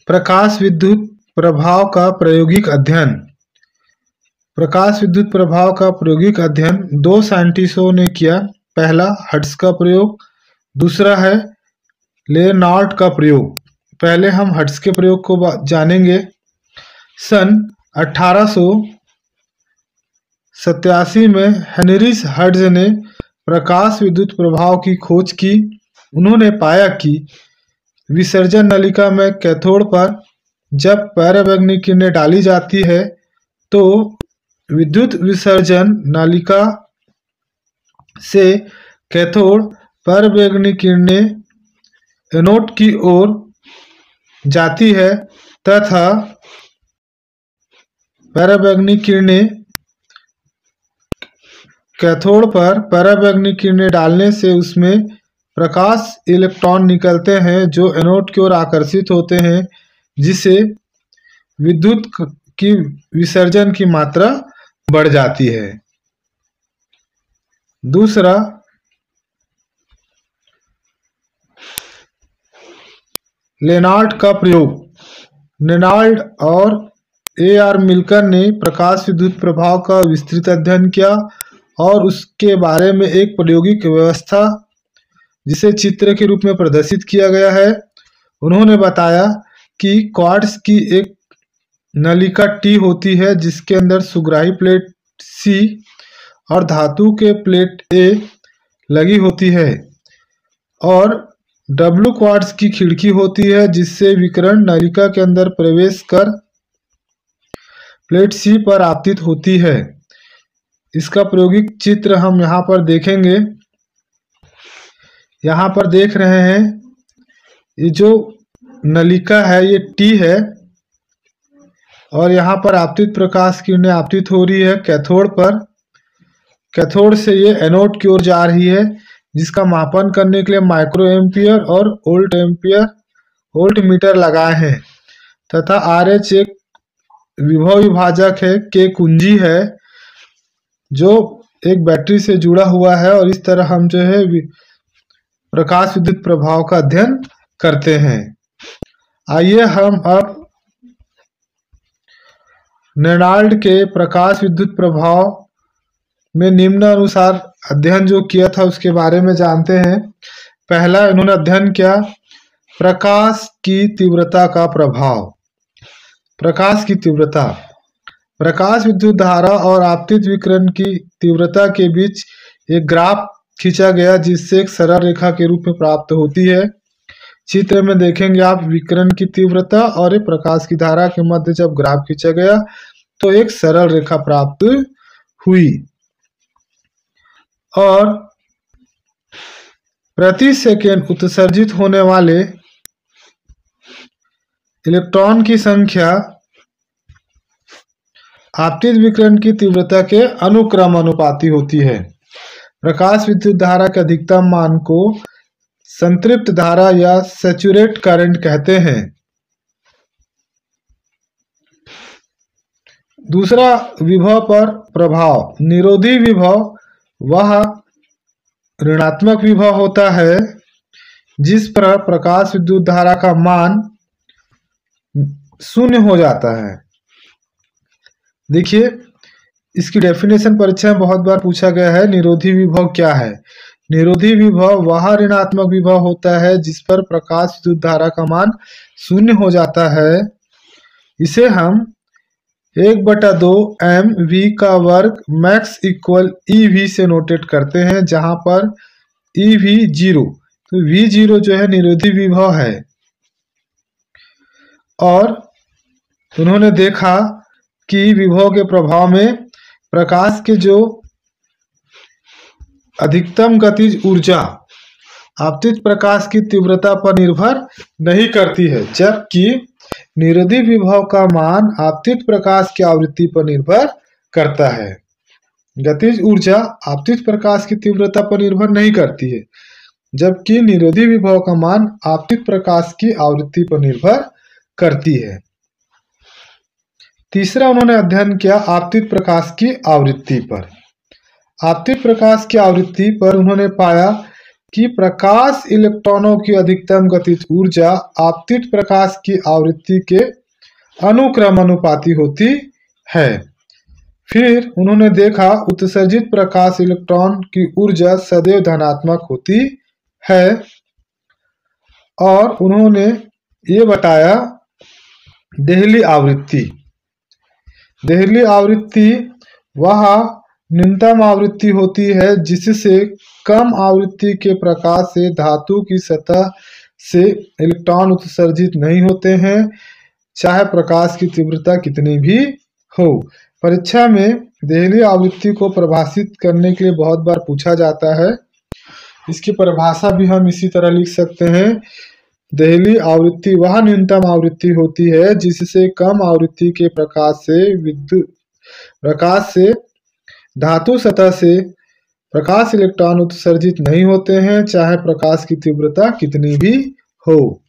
प्रकाश विद्युत प्रभाव का प्रायोगिक अध्ययन। प्रकाश विद्युत प्रभाव का प्रायोगिक अध्ययन दो साइंटिस्टों ने किया। पहला हर्ट्ज का प्रयोग, दूसरा है लेनार्ड का प्रयोग। पहले हम हर्ट्ज के प्रयोग को जानेंगे। सन 1887 में हेनरी हर्ट्ज ने प्रकाश विद्युत प्रभाव की खोज की। उन्होंने पाया कि विसर्जन नलिका में कैथोड पर जब पराबैंगनी किरणें डाली जाती है तो विद्युत विसर्जन नलिका से कैथोड पराबैंगनी किरणें एनोड की ओर जाती है तथा पराबैंगनी किरणें कैथोड पर पराबैंगनी किरणें डालने से उसमें प्रकाश इलेक्ट्रॉन निकलते हैं जो एनोड की ओर आकर्षित होते हैं, जिससे विद्युत की विसर्जन की मात्रा बढ़ जाती है। दूसरा लेनार्ड का प्रयोग। लेनार्ड और A.R. मिल्कर ने प्रकाश विद्युत प्रभाव का विस्तृत अध्ययन किया और उसके बारे में एक प्रायोगिक व्यवस्था जिसे चित्र के रूप में प्रदर्शित किया गया है। उन्होंने बताया कि क्वार्ट्ज की एक नलिका T होती है जिसके अंदर सुग्राही प्लेट C और धातु के प्लेट A लगी होती है और W क्वार्ट्ज की खिड़की होती है जिससे विकिरण नलिका के अंदर प्रवेश कर प्लेट C पर आपतित होती है। इसका प्रायोगिक चित्र हम यहाँ पर देखेंगे। यहाँ पर देख रहे हैं ये जो नलिका है ये T है और यहाँ पर आपतित प्रकाश किरणें आपतित हो रही है कैथोड पर। कैथोड से ये एनोड की ओर जा रही है जिसका मापन करने के लिए माइक्रो एम्पियर और वोल्ट मीटर लगाए हैं तथा RH एक विभव विभाजक है, K कुंजी है जो एक बैटरी से जुड़ा हुआ है और इस तरह हम जो है प्रकाश विद्युत प्रभाव का अध्ययन करते हैं। आइए हम अब लेनार्ड के प्रकाश विद्युत प्रभाव में निम्नानुसार अध्ययन जो किया था उसके बारे में जानते हैं। पहला इन्होंने अध्ययन किया प्रकाश की तीव्रता का प्रभाव। प्रकाश की तीव्रता, प्रकाश विद्युत धारा और आपतित विकिरण की तीव्रता के बीच एक ग्राफ खींचा गया जिससे एक सरल रेखा के रूप में प्राप्त होती है। चित्र में देखेंगे आप विकिरण की तीव्रता और एक प्रकाश की धारा के मध्य जब ग्राफ खींचा गया तो एक सरल रेखा प्राप्त हुई और प्रति सेकेंड उत्सर्जित होने वाले इलेक्ट्रॉन की संख्या आपतित विकिरण की तीव्रता के अनुक्रम अनुपाती होती है। प्रकाश विद्युत धारा के अधिकतम मान को संतृप्त धारा या सैचुरेट करंट कहते हैं। दूसरा विभव पर प्रभाव। निरोधी विभव वह ऋणात्मक विभव होता है जिस पर प्रकाश विद्युत धारा का मान शून्य हो जाता है। देखिए इसकी डेफिनेशन परीक्षा में बहुत बार पूछा गया है। निरोधी विभव क्या है? निरोधी विभव वह ऋणात्मक विभव होता है जिस पर प्रकाश विद्युत धारा का मान शून्य हो जाता है। इसे हम 1/2 mv का वर्ग मैक्स इक्वल EV से नोटेट करते हैं, जहां पर EV 0, तो V0 जो है निरोधी विभव है। और उन्होंने देखा कि विभव के प्रभाव में प्रकाश के जो अधिकतम गतिज ऊर्जा आपतित प्रकाश की तीव्रता पर निर्भर नहीं करती है, जबकि निरोधी विभव का मान आपतित प्रकाश की आवृत्ति पर निर्भर करता है। गतिज ऊर्जा आपतित प्रकाश की तीव्रता पर निर्भर नहीं करती है, जबकि निरोधी विभव का मान आपतित प्रकाश की आवृत्ति पर निर्भर करती है। तीसरा उन्होंने अध्ययन किया आपतित प्रकाश की आवृत्ति पर। आपतित प्रकाश की आवृत्ति पर उन्होंने पाया कि प्रकाश इलेक्ट्रॉनों की अधिकतम गतिज ऊर्जा आपतित प्रकाश की आवृत्ति के अनुक्रमानुपाती होती है। फिर उन्होंने देखा उत्सर्जित प्रकाश इलेक्ट्रॉन की ऊर्जा सदैव धनात्मक होती है और उन्होंने ये बताया देहली आवृत्ति। देहली आवृत्ति वह न्यूनतम आवृत्ति होती है जिससे कम आवृत्ति के प्रकाश से धातु की सतह से इलेक्ट्रॉन उत्सर्जित नहीं होते हैं, चाहे प्रकाश की तीव्रता कितनी भी हो। परीक्षा में देहली आवृत्ति को परिभाषित करने के लिए बहुत बार पूछा जाता है। इसकी परिभाषा भी हम इसी तरह लिख सकते हैं। देहली आवृत्ति वह न्यूनतम आवृत्ति होती है जिससे कम आवृत्ति के प्रकाश से धातु सतह से प्रकाश इलेक्ट्रॉन उत्सर्जित नहीं होते हैं, चाहे प्रकाश की तीव्रता कितनी भी हो।